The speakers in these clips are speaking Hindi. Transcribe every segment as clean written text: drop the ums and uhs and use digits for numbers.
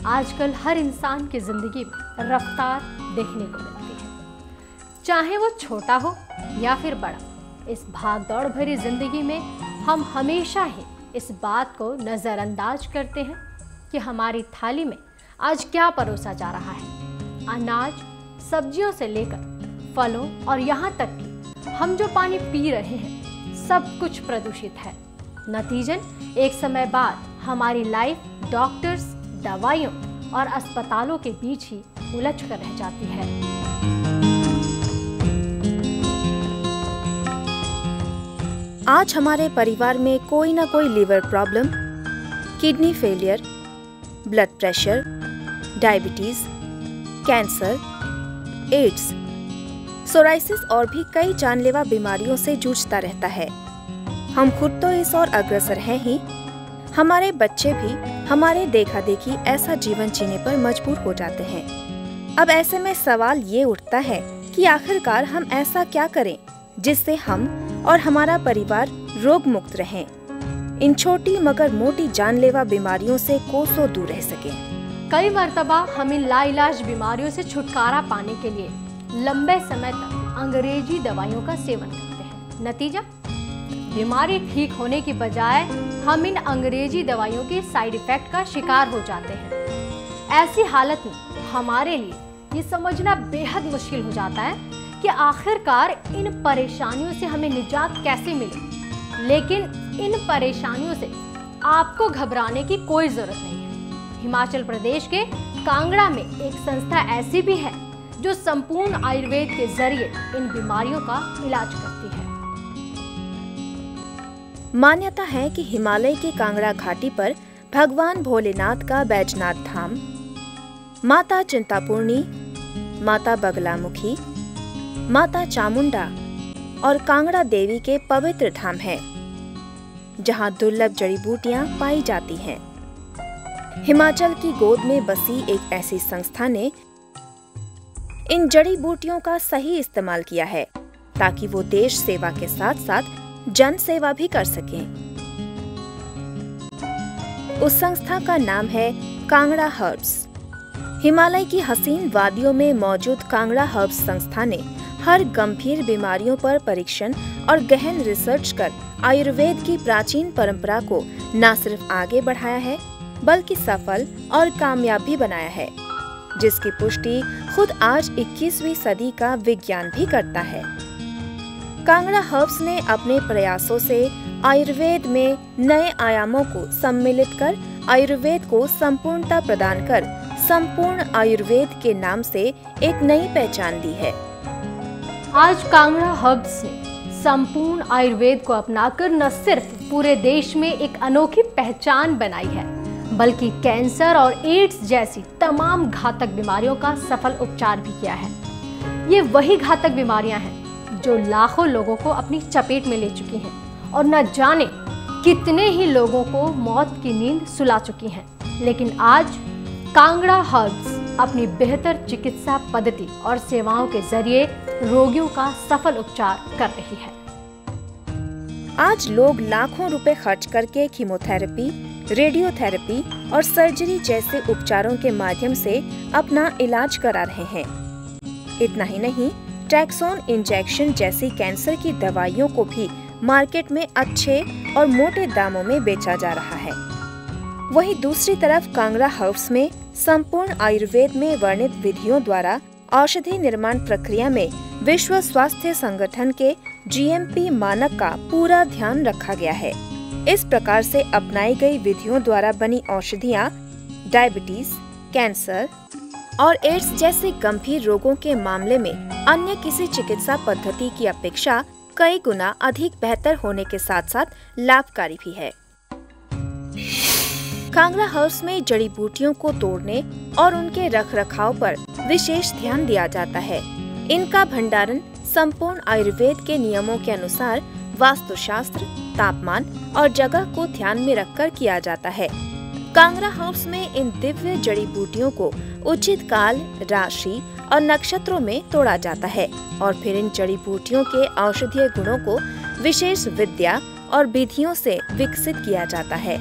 आजकल हर इंसान की जिंदगी में रफ्तार देखने को मिलती है, चाहे वो छोटा हो या फिर बड़ा। इस भागदौड़ भरी जिंदगी में हम हमेशा ही इस बात को नज़रअंदाज करते हैं कि हमारी थाली में आज क्या परोसा जा रहा है। अनाज, सब्जियों से लेकर फलों और यहाँ तक कि हम जो पानी पी रहे हैं, सब कुछ प्रदूषित है। नतीजन एक समय बाद हमारी लाइफ डॉक्टर्स, दवाइयों और अस्पतालों के बीच ही उलझ कर रह जाती है। आज हमारे परिवार में कोई ना कोई liver problem, kidney failure, blood pressure, diabetes, cancer, AIDS, psoriasis और भी कई जानलेवा बीमारियों से जूझता रहता है। हम खुद तो इस ओर अग्रसर हैं ही, हमारे बच्चे भी हमारे देखा देखी ऐसा जीवन जीने पर मजबूर हो जाते हैं। अब ऐसे में सवाल ये उठता है कि आखिरकार हम ऐसा क्या करें जिससे हम और हमारा परिवार रोग मुक्त रहें, इन छोटी मगर मोटी जानलेवा बीमारियों से कोसों दूर रह सकें। कई मर्तबा हम इन लाइलाज बीमारियों से छुटकारा पाने के लिए लंबे समय तक अंग्रेजी दवाइयों का सेवन करते हैं। नतीजा, बीमारी ठीक होने की बजाय हम इन अंग्रेजी दवाइयों के साइड इफेक्ट का शिकार हो जाते हैं। ऐसी हालत में हमारे लिए ये समझना बेहद मुश्किल हो जाता है कि आखिरकार इन परेशानियों से हमें निजात कैसे मिले। लेकिन इन परेशानियों से आपको घबराने की कोई जरूरत नहीं है। हिमाचल प्रदेश के कांगड़ा में एक संस्था ऐसी भी है जो संपूर्ण आयुर्वेद के जरिए इन बीमारियों का इलाज करती है। मान्यता है कि हिमालय के कांगड़ा घाटी पर भगवान भोलेनाथ का बैजनाथ धाम, माता चिंतापूर्णी, माता बगलामुखी, माता चामुंडा और कांगड़ा देवी के पवित्र धाम हैं, जहां दुर्लभ जड़ी बूटियां पाई जाती हैं। हिमाचल की गोद में बसी एक ऐसी संस्था ने इन जड़ी बूटियों का सही इस्तेमाल किया है ताकि वो देश सेवा के साथ साथ जन सेवा भी कर सकें। उस संस्था का नाम है कांगड़ा हर्ब्स। हिमालय की हसीन वादियों में मौजूद कांगड़ा हर्ब्स संस्था ने हर गंभीर बीमारियों पर परीक्षण और गहन रिसर्च कर आयुर्वेद की प्राचीन परंपरा को न सिर्फ आगे बढ़ाया है बल्कि सफल और कामयाब भी बनाया है, जिसकी पुष्टि खुद आज 21वीं सदी का विज्ञान भी करता है। कांगड़ा हर्ब्स ने अपने प्रयासों से आयुर्वेद में नए आयामों को सम्मिलित कर आयुर्वेद को संपूर्णता प्रदान कर संपूर्ण आयुर्वेद के नाम से एक नई पहचान दी है। आज कांगड़ा हर्ब्स ने संपूर्ण आयुर्वेद को अपनाकर न सिर्फ पूरे देश में एक अनोखी पहचान बनाई है, बल्कि कैंसर और एड्स जैसी तमाम घातक बीमारियों का सफल उपचार भी किया है। ये वही घातक बीमारियां हैं जो लाखों लोगों को अपनी चपेट में ले चुकी हैं और न जाने कितने ही लोगों को मौत की नींद सुला चुकी हैं। लेकिन आज कांगड़ा हर्ब्स अपनी बेहतर चिकित्सा पद्धति और सेवाओं के जरिए रोगियों का सफल उपचार कर रही है। आज लोग लाखों रुपए खर्च करके कीमोथेरेपी, रेडियोथेरेपी और सर्जरी जैसे उपचारों के माध्यम से अपना इलाज करा रहे हैं। इतना ही नहीं, टैक्सोन इंजेक्शन जैसी कैंसर की दवाइयों को भी मार्केट में अच्छे और मोटे दामों में बेचा जा रहा है। वहीं दूसरी तरफ कांगड़ा हर्ब्स में संपूर्ण आयुर्वेद में वर्णित विधियों द्वारा औषधि निर्माण प्रक्रिया में विश्व स्वास्थ्य संगठन के GMP मानक का पूरा ध्यान रखा गया है। इस प्रकार से अपनाई गई विधियों द्वारा बनी औषधियाँ डायबिटीज, कैंसर और एड्स जैसे गंभीर रोगों के मामले में अन्य किसी चिकित्सा पद्धति की अपेक्षा कई गुना अधिक बेहतर होने के साथ साथ लाभकारी भी है। कांगड़ा हर्ब्स में जड़ी बूटियों को तोड़ने और उनके रखरखाव पर विशेष ध्यान दिया जाता है। इनका भंडारण संपूर्ण आयुर्वेद के नियमों के अनुसार वास्तुशास्त्र, तापमान और जगह को ध्यान में रखकर किया जाता है। कांगड़ा हर्ब्स में इन दिव्य जड़ी बूटियों को उचित काल, राशि और नक्षत्रों में तोड़ा जाता है और फिर इन जड़ी बूटियों के औषधीय गुणों को विशेष विद्या और विधियों से विकसित किया जाता है।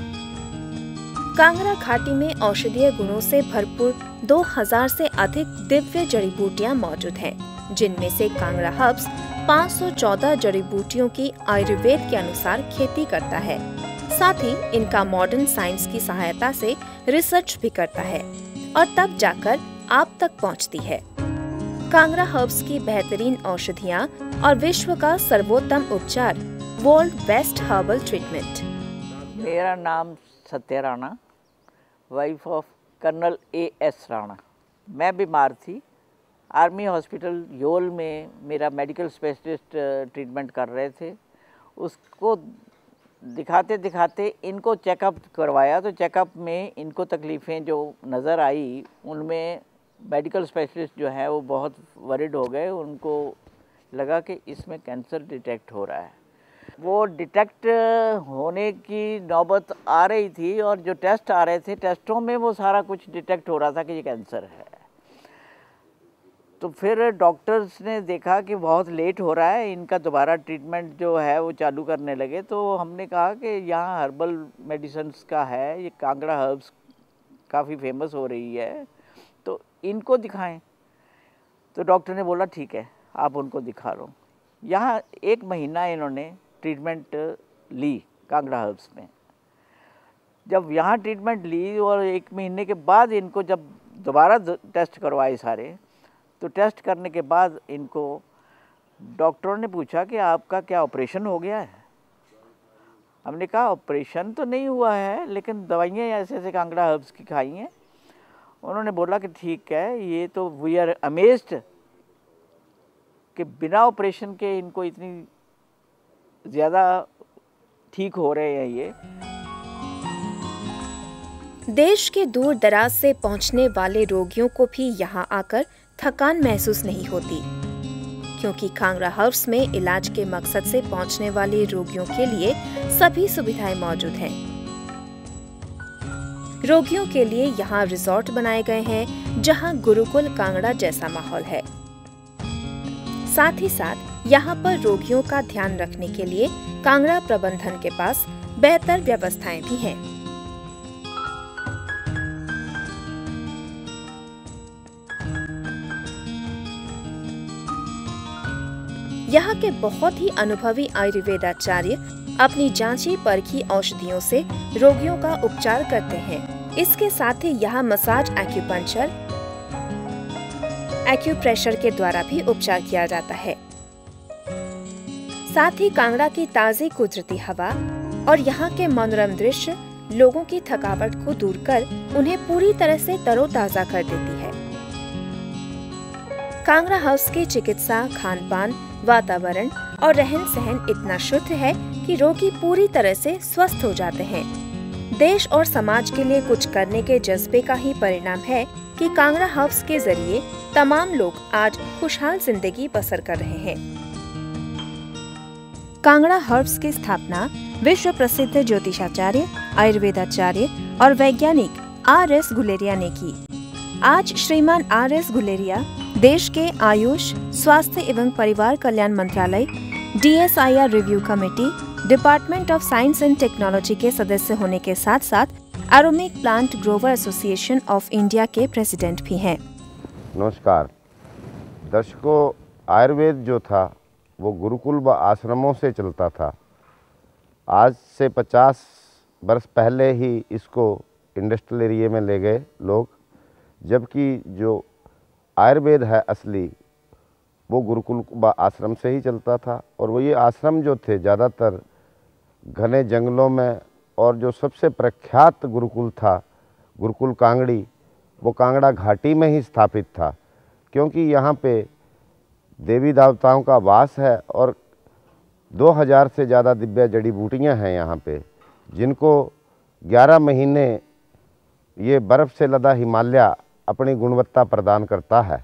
कांगड़ा घाटी में औषधीय गुणों से भरपूर 2000 से अधिक दिव्य जड़ी बूटियां मौजूद हैं, जिनमें से कांगड़ा हर्ब्स 514 जड़ी बूटियों की आयुर्वेद के अनुसार खेती करता है। साथ ही इनका मॉडर्न साइंस की सहायता से रिसर्च भी करता है और तब जाकर आप तक पहुंचती है। कांगड़ा हर्ब्स की बेहतरीन औषधियां और विश्व का सर्वोत्तम उपचार, वर्ल्ड बेस्ट हर्बल ट्रीटमेंट। मेरा नाम Satya Rana, wife of colonel A.S. Rana. मैं बीमार थी, आर्मी हॉस्पिटल योल में मेरा मेडिकल स्पेशलिस्ट ट्रीटमेंट कर रहे थे। उसको दिखाते दिखाते इनको चेकअप करवाया, तो चेकअप में इनको तकलीफ़ें जो नज़र आई, उनमें मेडिकल स्पेशलिस्ट जो है वो बहुत वरिड हो गए। उनको लगा कि इसमें कैंसर डिटेक्ट हो रहा है। वो डिटेक्ट होने की नौबत आ रही थी और जो टेस्ट आ रहे थे, टेस्टों में वो सारा कुछ डिटेक्ट हो रहा था कि ये कैंसर है। तो फिर डॉक्टर्स ने देखा कि बहुत लेट हो रहा है, इनका दोबारा ट्रीटमेंट जो है वो चालू करने लगे। तो हमने कहा कि यहाँ हर्बल मेडिसिन्स का है, ये कांगड़ा हर्ब्स काफ़ी फेमस हो रही है, तो इनको दिखाएं। तो डॉक्टर ने बोला ठीक है, आप उनको दिखा लो। यहाँ 1 महीना इन्होंने ट्रीटमेंट ली कांगड़ा हर्ब्स में। जब यहाँ ट्रीटमेंट ली और 1 महीने के बाद इनको जब दोबारा टेस्ट करवाए सारे, तो टेस्ट करने के बाद इनको डॉक्टरों ने पूछा कि आपका क्या ऑपरेशन हो गया है। हमने कहा ऑपरेशन तो नहीं हुआ है, लेकिन दवाइयाँ ऐसे ऐसे कांगड़ा हर्ब्स की खाई हैं। उन्होंने बोला कि ठीक है, ये तो वी आर अमेज्ड कि बिना ऑपरेशन के इनको इतनी ज़्यादा ठीक हो रहे हैं ये। देश के दूर दराज से पहुंचने वाले रोगियों को भी यहां आकर थकान महसूस नहीं होती, क्योंकि कांगड़ा हर्ब्स में इलाज के मकसद से पहुंचने वाले रोगियों के लिए सभी सुविधाएं मौजूद हैं। रोगियों के लिए यहाँ रिजॉर्ट बनाए गए हैं, जहाँ गुरुकुल कांगड़ा जैसा माहौल है। साथ ही साथ यहाँ पर रोगियों का ध्यान रखने के लिए कांगड़ा प्रबंधन के पास बेहतर व्यवस्थाएं भी हैं। यहाँ के बहुत ही अनुभवी आयुर्वेदाचार्य अपनी जांची परखी औषधियों से रोगियों का उपचार करते हैं। इसके साथ ही यहाँ मसाज, एक्यूपंक्चर, एक्यूप्रेशर के द्वारा भी उपचार किया जाता है। साथ ही कांगड़ा की ताज़ी कुदरती हवा और यहाँ के मनोरम दृश्य लोगों की थकावट को दूर कर उन्हें पूरी तरह से तरोताजा कर देती है। कांगड़ा हाउस की चिकित्सा, खान-पान, वातावरण और रहन सहन इतना शुद्ध है कि रोगी पूरी तरह से स्वस्थ हो जाते हैं। देश और समाज के लिए कुछ करने के जज्बे का ही परिणाम है कि कांगड़ा हर्ब्स के जरिए तमाम लोग आज खुशहाल जिंदगी बसर कर रहे हैं। कांगड़ा हर्ब्स की स्थापना विश्व प्रसिद्ध ज्योतिषाचार्य, आयुर्वेदाचार्य और वैज्ञानिक R.S. गुलेरिया ने की। आज श्रीमान R.S. गुलेरिया देश के आयुष, स्वास्थ्य एवं परिवार कल्याण मंत्रालय, DSIR review committee, department of science and technology के सदस्य होने के साथ साथ aromatic plant grower association of India के प्रेसिडेंट भी हैं। नमस्कार दर्शकों, आयुर्वेद जो था वो गुरुकुल व आश्रमों से चलता था। आज से 50 वर्ष पहले ही इसको इंडस्ट्रियल एरिया में ले गए लोग, जबकि जो आयुर्वेद है असली वो गुरुकुल व आश्रम से ही चलता था। और वो ये आश्रम जो थे ज़्यादातर घने जंगलों में, और जो सबसे प्रख्यात गुरुकुल था गुरुकुल कांगड़ी, वो कांगड़ा घाटी में ही स्थापित था, क्योंकि यहाँ पे देवी देवताओं का वास है और 2000 से ज़्यादा दिव्य जड़ी बूटियाँ हैं यहाँ पे, जिनको 11 महीने ये बर्फ़ से लदा हिमालय अपनी गुणवत्ता प्रदान करता है।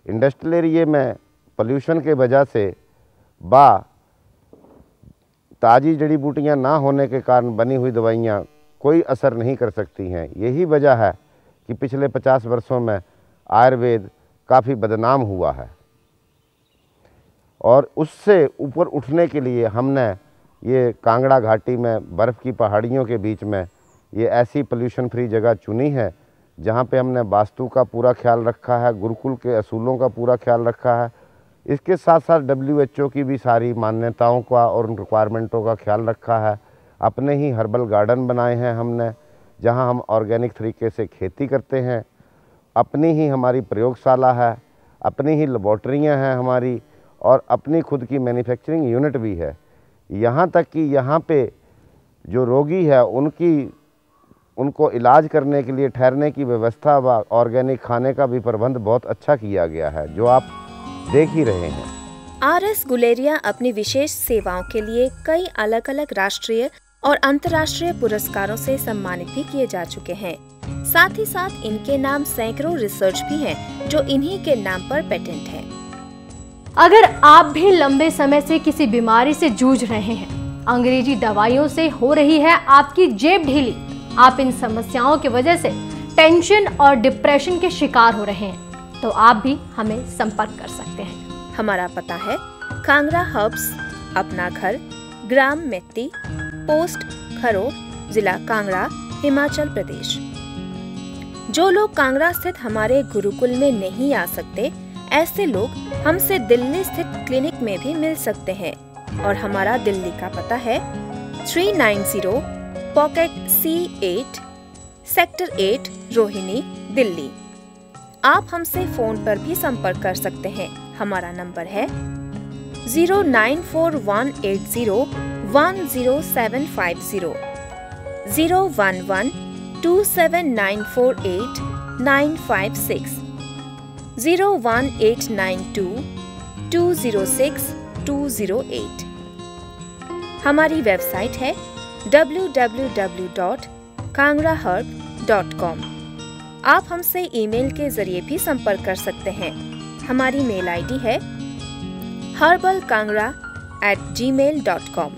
इंडस्ट्रियल एरिया में पोल्यूशन के वजह से ताज़ी जड़ी बूटियाँ ना होने के कारण बनी हुई दवाइयाँ कोई असर नहीं कर सकती हैं। यही वजह है कि पिछले 50 वर्षों में आयुर्वेद काफ़ी बदनाम हुआ है, और उससे ऊपर उठने के लिए हमने ये कांगड़ा घाटी में बर्फ़ की पहाड़ियों के बीच में ये ऐसी पोल्यूशन फ्री जगह चुनी है जहाँ पे हमने वास्तु का पूरा ख्याल रखा है, गुरुकुल के असूलों का पूरा ख्याल रखा है। इसके साथ साथ WHO की भी सारी मान्यताओं का और उन रिक्वायरमेंटों का ख्याल रखा है। अपने ही हर्बल गार्डन बनाए हैं हमने, जहाँ हम ऑर्गेनिक तरीके से खेती करते हैं। अपनी ही हमारी प्रयोगशाला है, अपनी ही लेबॉर्ट्रियाँ हैं हमारी, और अपनी खुद की मैन्युफैक्चरिंग यूनिट भी है। यहाँ तक कि यहाँ पे जो रोगी है उनको इलाज करने के लिए ठहरने की व्यवस्था व ऑर्गेनिक खाने का भी प्रबंध बहुत अच्छा किया गया है, जो आप देख ही रहे हैं। RS गुलेरिया अपनी विशेष सेवाओं के लिए कई अलग अलग राष्ट्रीय और अंतर्राष्ट्रीय पुरस्कारों से सम्मानित भी किए जा चुके हैं। साथ ही साथ इनके नाम सैकड़ों रिसर्च भी हैं, जो इन्हीं के नाम पर पेटेंट है। अगर आप भी लंबे समय से किसी बीमारी से जूझ रहे हैं, अंग्रेजी दवाइयों से हो रही है आपकी जेब ढीली, आप इन समस्याओं की वजह से टेंशन और डिप्रेशन के शिकार हो रहे हैं, तो आप भी हमें संपर्क कर सकते हैं। हमारा पता है कांगड़ा हर्ब्स, अपना घर, ग्राम मेत्ती, पोस्ट खरो, जिला कांगड़ा, हिमाचल प्रदेश। जो लोग कांगड़ा स्थित हमारे गुरुकुल में नहीं आ सकते, ऐसे लोग हमसे दिल्ली स्थित क्लिनिक में भी मिल सकते हैं, और हमारा दिल्ली का पता है 390 pocket C8 sector 8 Rohini, Delhi. आप हमसे फोन पर भी संपर्क कर सकते हैं। हमारा नंबर है 09418010750, 01127948956, 01892206208। हमारी वेबसाइट है www.kangraherb.com। आप हमसे ईमेल के जरिए भी संपर्क कर सकते हैं। हमारी मेल ID है herbalkangra@gmail.com।